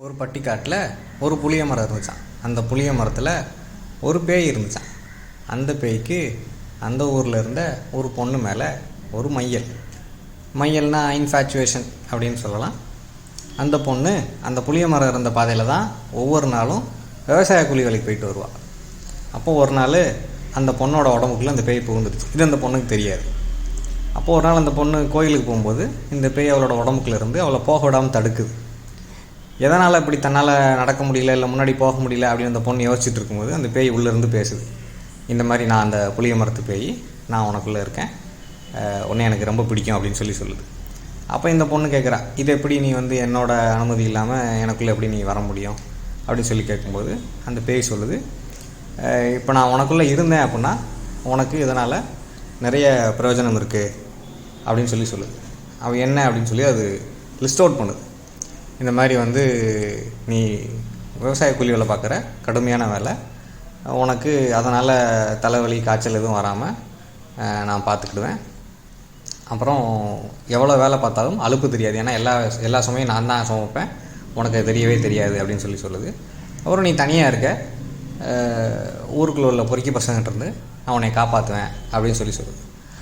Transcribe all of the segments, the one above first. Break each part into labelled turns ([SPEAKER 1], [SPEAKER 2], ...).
[SPEAKER 1] ஒரு பட்டிக்காட்டில் ஒரு புளிய மரம் இருந்துச்சான். அந்த புளிய மரத்தில் ஒரு பேய் இருந்துச்சான். அந்த பேய்க்கு அந்த ஊரில் இருந்த ஒரு பொண்ணு மேலே ஒரு மையல்னா இன்ஃபேச்சுவேஷன் அப்படின்னு சொல்லலாம். அந்த பொண்ணு அந்த புளிய மரம் இருந்த பாதையில் தான் ஒவ்வொரு நாளும் விவசாய கூலி வேலைக்கு போயிட்டு வருவாள். அப்போது ஒரு நாள் அந்த பொண்ணோட உடம்புக்குள்ளே அந்த பேய் புகுந்துடுச்சு. இது அந்த பொண்ணுக்கு தெரியாது. அப்போது ஒரு நாள் அந்த பொண்ணு கோயிலுக்கு போகும்போது இந்த பேய் அவளோட உடம்புக்குள்ள இருந்து அவளை போக விடாமல் தடுக்குது. எதனால் இப்படி தன்னால் நடக்க முடியல, இல்லை முன்னாடி போக முடியல அப்படின்னு அந்த பொண்ணு யோசிச்சுட்டு இருக்கும்போது அந்த பேய் உள்ளேருந்து பேசுது. இந்த மாதிரி நான் அந்த புளிய மரத்து பேய், நான் உனக்குள்ளே இருக்கேன், உன்னை எனக்கு ரொம்ப பிடிக்கும் அப்படின்னு சொல்லுது. அப்போ இந்த பொண்ணு கேட்குறா, இது எப்படி நீ என்னோட அனுமதி இல்லாமல் எனக்குள்ளே எப்படி நீ வர முடியும் அப்படின்னு சொல்லி கேட்கும்போது அந்த பேய் சொல்லுது, இப்போ நான் உனக்குள்ளே இருந்தேன் அப்படின்னா உனக்கு இதனால் நிறைய பிரயோஜனம் இருக்குது அப்படின்னு சொல்லுது. அவள் என்ன அப்படின்னு சொல்லி அது லிஸ்ட் அவுட் பண்ணுது. இந்த மாதிரி நீ விவசாய கூலி வேலை பார்க்குற, கடுமையான வேலை, உனக்கு அதனால் தலைவலி காய்ச்சல் எதுவும் வராமல் நான் பார்த்துக்கிடுவேன். அப்புறம் எவ்வளோ வேலை பார்த்தாலும் அலுப்பு தெரியாது, ஏன்னா எல்லா சுமையும் நான் தான் சுமப்பேன், உனக்கு தெரியவே தெரியாது அப்படின்னு சொல்லுது. அப்புறம் நீ தனியாக இருக்க, ஊருக்குள்ளே உள்ள பொறுக்கி பசங்கிட்டேருந்து நான் உன்னை காப்பாற்றுவேன் அப்படின்னு சொல்லுது.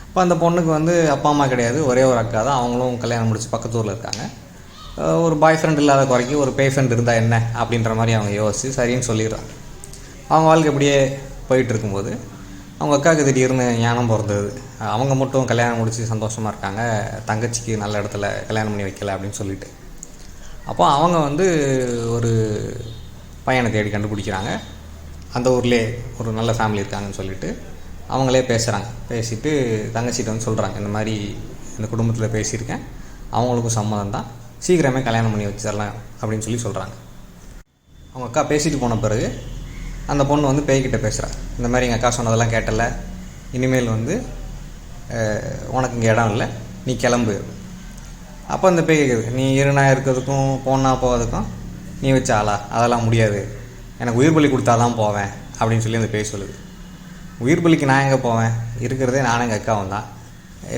[SPEAKER 1] அப்போ அந்த பொண்ணுக்கு அப்பா அம்மா கிடையாது, ஒரே ஒரு அக்கா தான். அவங்களும் கல்யாணம் முடிச்சு பக்கத்து ஊரில் இருக்காங்க. ஒரு பாய் ஃப்ரெண்ட் இல்லாத குறைக்கு ஒரு பேய் ஃப்ரெண்ட் இருந்தால் என்ன அப்படின்ற மாதிரி அவங்க யோசிச்சு சரின்னு சொல்லிடுறாங்க. அவங்க வாழ்க்கை அப்படியே போயிட்டு இருக்கும்போது அவங்க அக்காவுக்கு திடீர்னு ஞானம் பிறந்தது. அவங்க மட்டும் கல்யாணம் முடித்து சந்தோஷமாக இருக்காங்க, தங்கச்சிக்கு நல்ல இடத்துல கல்யாணம் பண்ணி வைக்கல அப்படின்னு சொல்லிட்டு. அப்போ அவங்க ஒரு பையனை தேடி கண்டுபிடிக்கிறாங்க. அந்த ஊர்லேயே ஒரு நல்ல ஃபேமிலி இருக்காங்கன்னு சொல்லிட்டு அவங்களே பேசிட்டு தங்கச்சிட்ட சொல்கிறாங்க, இந்த மாதிரி இந்த குடும்பத்தில் பேசியிருக்கேன், அவங்களுக்கும் சம்மதம் தான், சீக்கிரமே கல்யாணம் பண்ணி வச்சிடலாம் அப்படின்னு சொல்கிறாங்க. அவங்க அக்கா பேசிட்டு போன பிறகு அந்த பொண்ணு பேய்கிட்ட பேசுகிறா, இந்த மாதிரி எங்கள் அக்கா சொன்னதெல்லாம் கேட்டல, இனிமேல் உனக்கு இங்கே இடம் இல்லை, நீ கிளம்பு. அப்போ அந்த பேய் கேட்குது, நீ இருனா இருக்கிறதுக்கும் போனா போகிறதுக்கும் நீ வச்ச ஆளா, அதெல்லாம் முடியாது, எனக்கு உயிர் பலி கொடுத்தா தான் போவேன் அப்படின்னு அந்த பேய் சொல்லுது. உயிர் பலிக்கு நான் எங்கே போவேன், இருக்கிறதே நானும் எங்கள் அக்காவும் தான்,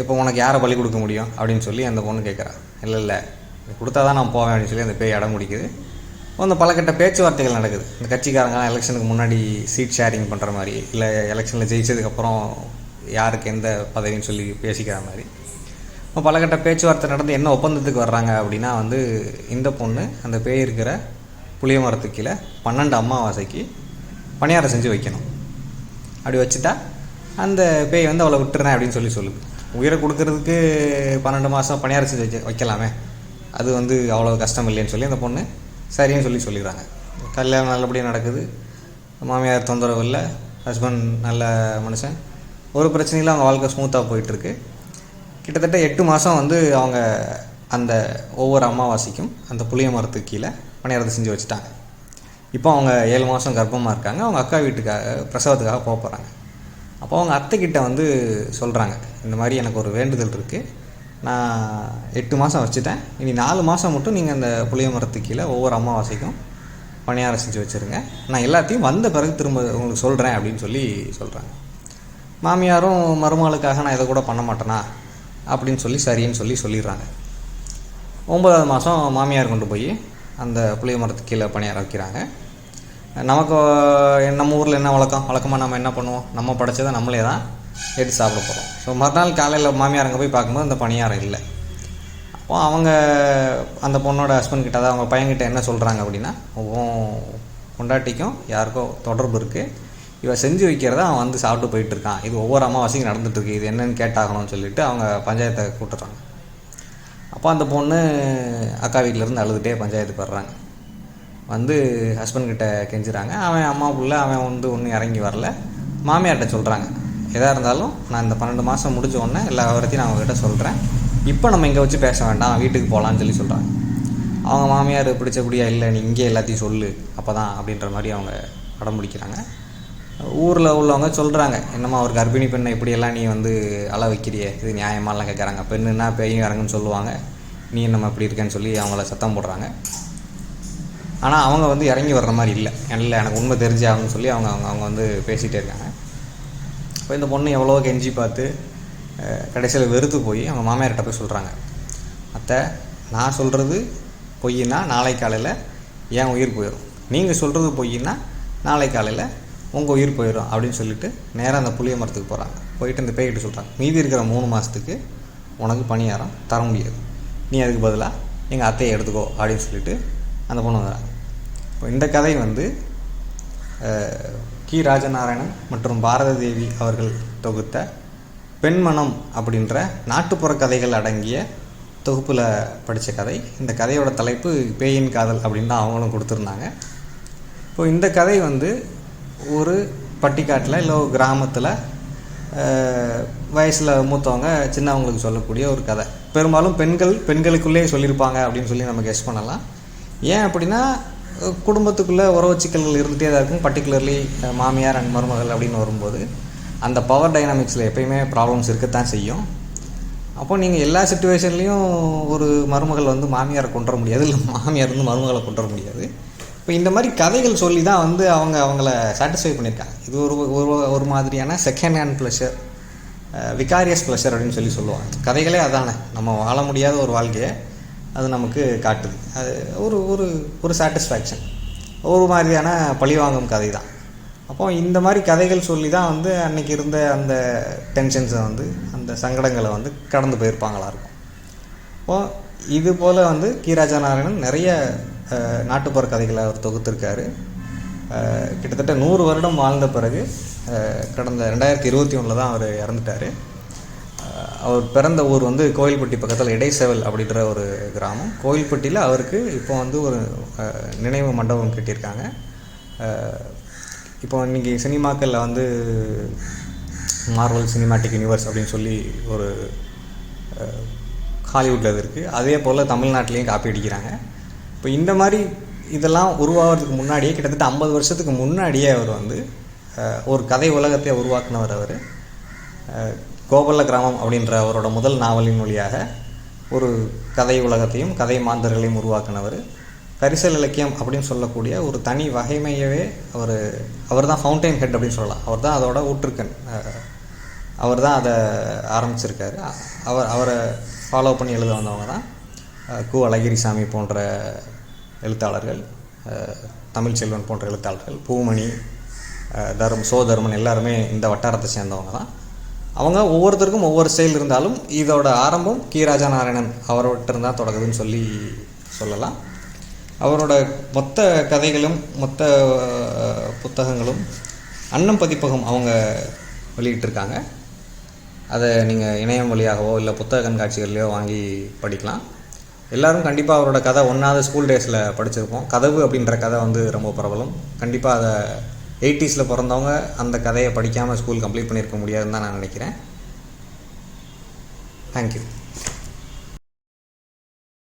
[SPEAKER 1] இப்போ உனக்கு யாரை பலி கொடுக்க முடியும் அப்படின்னு அந்த பொண்ணு கேட்குறா. இல்லை கொடுத்தா தான் நான் போவேன் அப்படின்னு அந்த பேய் இடம் முடிக்குது. அந்த பலகட்ட பேச்சுவார்த்தைகள் நடக்குது. இந்த கட்சிக்காரங்களாம் எலெக்ஷனுக்கு முன்னாடி சீட் ஷேரிங் பண்ணுற மாதிரி, இல்லை எலெக்ஷனில் ஜெயிச்சதுக்கப்புறம் யாருக்கு எந்த பதவின்னு சொல்லி பேசிக்கிற மாதிரி இப்போ பலகட்ட பேச்சுவார்த்தை நடந்து என்ன ஒப்பந்தத்துக்கு வர்றாங்க அப்படின்னா இந்த பொண்ணு அந்த பேய் இருக்கிற புளிய மரத்துக்கு கீழே 12 அமாவாசைக்கு பணியாரம் செஞ்சு வைக்கணும். அப்படி வச்சுட்டா அந்த பேய் அவளை விட்டுறேன் அப்படின்னு சொல்லுது. உயிரை கொடுக்கறதுக்கு 12 மாதம் பணியாரம் செஞ்சு வைக்கலாமே, அது அவ்வளோ கஷ்டம் இல்லைன்னு சொல்லி அந்த பொண்ணு சரின்னு சொல்லிடுறாங்க. கல்யாணம் நல்லபடியாக நடக்குது, மாமியார் தொந்தரவு இல்லை, ஹஸ்பண்ட் நல்ல மனுஷன், ஒரு பிரச்சனையில் அவங்க வாழ்க்கை ஸ்மூத்தாக போயிட்டுருக்கு. கிட்டத்தட்ட 8 மாதம் அவங்க அந்த ஒவ்வொரு அமாவாசைக்கும் அந்த புளிய மரத்துக்கு கீழே பணியாரத்தை செஞ்சு வச்சுட்டாங்க. இப்போ அவங்க 7 மாதம் கர்ப்பமாக இருக்காங்க. அவங்க அக்கா வீட்டுக்காக பிரசவத்துக்காக போகிறாங்க. அப்போ அவங்க அத்தைக்கிட்ட சொல்கிறாங்க, இந்த மாதிரி எனக்கு ஒரு வேண்டுதல் இருக்குது, நான் 8 மாதம் வச்சுட்டேன், இனி 4 மாதம் மட்டும் நீங்கள் அந்த புளிய மரத்துக்கு கீழே ஒவ்வொரு அமாவாசைக்கும் பணியாரம் செஞ்சு வச்சுருங்க, நான் எல்லாத்தையும் வந்த பிறகு திரும்ப உங்களுக்கு சொல்கிறேன் அப்படின்னு சொல்கிறாங்க. மாமியாரும் மருமகளுக்காக நான் இதை கூட பண்ண மாட்டேனா அப்படின்னு சரின்னு சொல்லிடுறாங்க. 9வது மாதம் மாமியார் கொண்டு போய் அந்த புளிய மரத்துக்கு கீழே பணியாரம் வைக்கிறாங்க. நமக்கு நம்ம ஊரில் என்ன வழக்கமாக நம்ம என்ன பண்ணுவோம், நம்ம படைச்சதை நம்மளே தான் எடுத்து சாப்பிட போகிறோம். ஸோ மறுநாள் காலையில் மாமியார் அங்கே போய் பார்க்கும்போது அந்த பணியாரம் இல்லை. அப்போது அவங்க அந்த பொண்ணோட ஹஸ்பண்ட் கிட்ட, அவங்க பையன்கிட்ட என்ன சொல்கிறாங்க அப்படின்னா, பொண்டாட்டிக்கும் யாருக்கோ தொடர்பு இருக்குது, இவன் செஞ்சு வைக்கிறத அவன் சாப்பிட்டு போயிட்டுருக்கான், இது ஒவ்வொரு அமாவாசைக்கும் நடந்துகிட்ருக்கு, இது என்னென்னு கேட்டாகணும்னு சொல்லிட்டு அவங்க பஞ்சாயத்தை கூட்டுறாங்க. அப்போ அந்த பொண்ணு அக்கா வீட்டிலேருந்து அழுதுகிட்டே பஞ்சாயத்துக்கு வர்றாங்க. ஹஸ்பண்ட்கிட்ட கெஞ்சுறாங்க. அவன் அம்மா புள்ள அவன் ஒன்றும் இறங்கி வரல. மாமியார்கிட்ட சொல்கிறாங்க, எதாக இருந்தாலும் நான் இந்த 12 மாதம் முடிஞ்ச உடனே எல்லா விவரத்தையும் நான் அவங்ககிட்ட சொல்கிறேன், இப்போ நம்ம இங்கே வச்சு பேச வேண்டாம், வீட்டுக்கு போகலான்னு சொல்கிறாங்க. அவங்க மாமியார் பிடிச்சபடியா, இல்லை நீ இங்கே எல்லாத்தையும் சொல்லு அப்போ தான் அப்படின்ற மாதிரி அவங்க அடம் பிடிக்கிறாங்க. ஊரில் உள்ளவங்க சொல்கிறாங்க, என்னம்மா ஒரு கர்ப்பிணி பெண்ணை இப்படியெல்லாம் நீ அழ வைக்கிறியே, இது நியாயமாலாம் கேட்குறாங்க, பெண்ணுன்னா பேயும் இறங்குன்னு சொல்லுவாங்க, நீ நம்ம இப்படி இருக்கேன்னு சொல்லி அவங்கள சத்தம் போடுறாங்க. ஆனால் அவங்க இறங்கி வர்ற மாதிரி இல்லை எனக்கு உண்மை தெரிஞ்சு ஆகுன்னு சொல்லி அவங்க பேசிகிட்டே இருக்காங்க. இப்போ இந்த பொண்ணு எவ்வளோ கெஞ்சி பார்த்து கடைசியில் வெறுத்து போய் அவங்க மாமியார்கிட்ட போய் சொல்கிறாங்க, அத்தை நான் சொல்கிறது பொய்னா நாளை காலையில் என் உயிர் போயிடும். நீங்கள் சொல்கிறது பொய்னா நாளை காலையில் உங்கள் உயிர் போயிடும் அப்படின்னு சொல்லிட்டு நேராக அந்த புளிய மரத்துக்கு போகிறாங்க. போயிட்டு இந்த பேய்கிட்ட சொல்கிறாங்க, மீதி இருக்கிற 3 மாதத்துக்கு உனக்கு பணியாரம் தர முடியாது, நீ அதுக்கு பதிலாக எங்கள் அத்தையை எடுத்துக்கோ அப்படின்னு சொல்லிட்டு அந்த பொண்ணு வந்துடுறாங்க. இப்போ இந்த கதை வந்து கி. ராஜநாராயணன் மற்றும் பாரத தேவி அவர்கள் தொகுத்த பெண்மனம் அப்படின்ற நாட்டுப்புற கதைகள் அடங்கிய தொகுப்பில் படித்த கதை. இந்த கதையோட தலைப்பு பேயின் காதல் அப்படின்னு தான் அவங்களும் கொடுத்துருந்தாங்க. இப்போ இந்த கதை வந்து ஒரு பட்டிக்காட்டில் இல்லை ஒரு கிராமத்தில் வயசில் மூத்தவங்க சின்னவங்களுக்கு சொல்லக்கூடிய ஒரு கதை. பெரும்பாலும் பெண்களுக்குள்ளே சொல்லியிருப்பாங்க அப்படின்னு சொல்லி நம்ம கெஸ் பண்ணலாம். ஏன் அப்படின்னா குடும்பத்துக்குள்ளே உறவு சிக்கல்கள் இருந்துகிட்டே தான் இருக்கும். பர்டிகுலர்லி மாமியார் அண்ட் மருமகள் அப்படின்னு வரும்போது அந்த பவர் டைனாமிக்ஸில் எப்பயுமே ப்ராப்ளம்ஸ் இருக்கத்தான் செய்யும். அப்போ நீங்கள் எல்லா சுச்சுவேஷன்லேயும் ஒரு மருமகள் வந்து மாமியாரை கொண்டுற முடியாது, இல்லை மாமியார் வந்து மருமகளை கொண்டுற முடியாது. இப்போ இந்த மாதிரி கதைகள் சொல்லி தான் வந்து அவங்கள சாட்டிஸ்ஃபை பண்ணியிருக்காங்க. இது ஒரு மாதிரியான second hand pleasure, vicarious pleasure அப்படின்னு சொல்லுவாங்க. கதைகளே அதானே, நம்ம வாழ முடியாத ஒரு வாழ்க்கையை அது நமக்கு காட்டுது. அது ஒரு சாட்டிஸ்ஃபேக்ஷன், ஒரு மாதிரியான பழிவாங்கும் கதை தான். அப்போது இந்த மாதிரி கதைகள் சொல்லி தான் வந்து அன்றைக்கி இருந்த அந்த டென்ஷன்ஸை வந்து அந்த சங்கடங்களை வந்து கடந்து போயிருப்பாங்களா இருக்கும். இப்போது இது போல் வந்து கி. ராஜநாராயணன் நிறைய நாட்டுப்புற கதைகளை அவர் தொகுத்திருக்காரு. கிட்டத்தட்ட 100 வருடம் வாழ்ந்த பிறகு கடந்த 2021 தான் அவர் இறந்துட்டார். அவர் பிறந்த ஊர் வந்து கோயில்பட்டி பக்கத்தில் இடைச்செவல் அப்படின்ற ஒரு கிராமம். கோயில்பட்டியில் அவருக்கு இப்போ வந்து ஒரு நினைவு மண்டபம் கட்டியிருக்காங்க. இப்போ இன்றைக்கி சினிமாக்களில் வந்து மார்வல் சினிமாட்டிக் யூனிவர்ஸ் அப்படின்னு சொல்லி ஒரு ஹாலிவுட்டில் இது இருக்குது. அதே போல் தமிழ்நாட்டிலையும் காப்பி அடிக்கிறாங்க. இப்போ இந்த மாதிரி இதெல்லாம் உருவாகிறதுக்கு முன்னாடியே, கிட்டத்தட்ட 50 வருஷத்துக்கு முன்னாடியே அவர் வந்து ஒரு கதை உலகத்தை உருவாக்குனவர். அவர் கோபல்ல கிராமம் அப்படின்ற அவரோட முதல் நாவலின் வழியாக ஒரு கதை உலகத்தையும் கதை மாந்தர்களையும் உருவாக்குனவர். கரிசல் இலக்கியம் அப்படின்னு சொல்லக்கூடிய ஒரு தனி வகைமையவே அவர் தான் ஃபவுண்டைன் ஹெட் அப்படின்னு சொல்லலாம். அவர் தான் அதோட ஊற்றுக்கண். அவர் தான் அதை ஆரம்பிச்சிருக்காரு. அவரை ஃபாலோ பண்ணி எழுத வந்தவங்க தான் கு. அழகிரிசாமி போன்ற எழுத்தாளர்கள், தமிழ்ச்செல்வன் போன்ற எழுத்தாளர்கள், பூமணி, தர்மன் எல்லாருமே இந்த வட்டாரத்தை சேர்ந்தவங்க தான். அவங்க ஒவ்வொருத்தருக்கும் ஒவ்வொரு ஸ்டைல் இருந்தாலும் இதோட ஆரம்பம் கி. ராஜநாராயணன் அவர்கிட்ட இருந்தால் தொடங்குதுன்னு சொல்லலாம். அவரோட மொத்த கதைகளும் மொத்த புத்தகங்களும் அன்னம் பதிப்பகம் அவங்க வெளியிட்டிருக்காங்க. அதை நீங்கள் இணையம் வழியாகவோ இல்லை புத்தக கண்காட்சிகள்லையோ வாங்கி படிக்கலாம். எல்லோரும் கண்டிப்பாக அவரோட கதை 1வது ஸ்கூல் டேஸில் படிச்சிருப்போம். கதவு அப்படின்ற கதை வந்து ரொம்ப பிரபலம். கண்டிப்பாக அதை 80s பிறந்தவங்க அந்த கதையை படிக்காமல் ஸ்கூல் கம்ப்ளீட் பண்ணியிருக்க முடியாதுன்னு தான் நான் நினைக்கிறேன். தேங்க்யூ.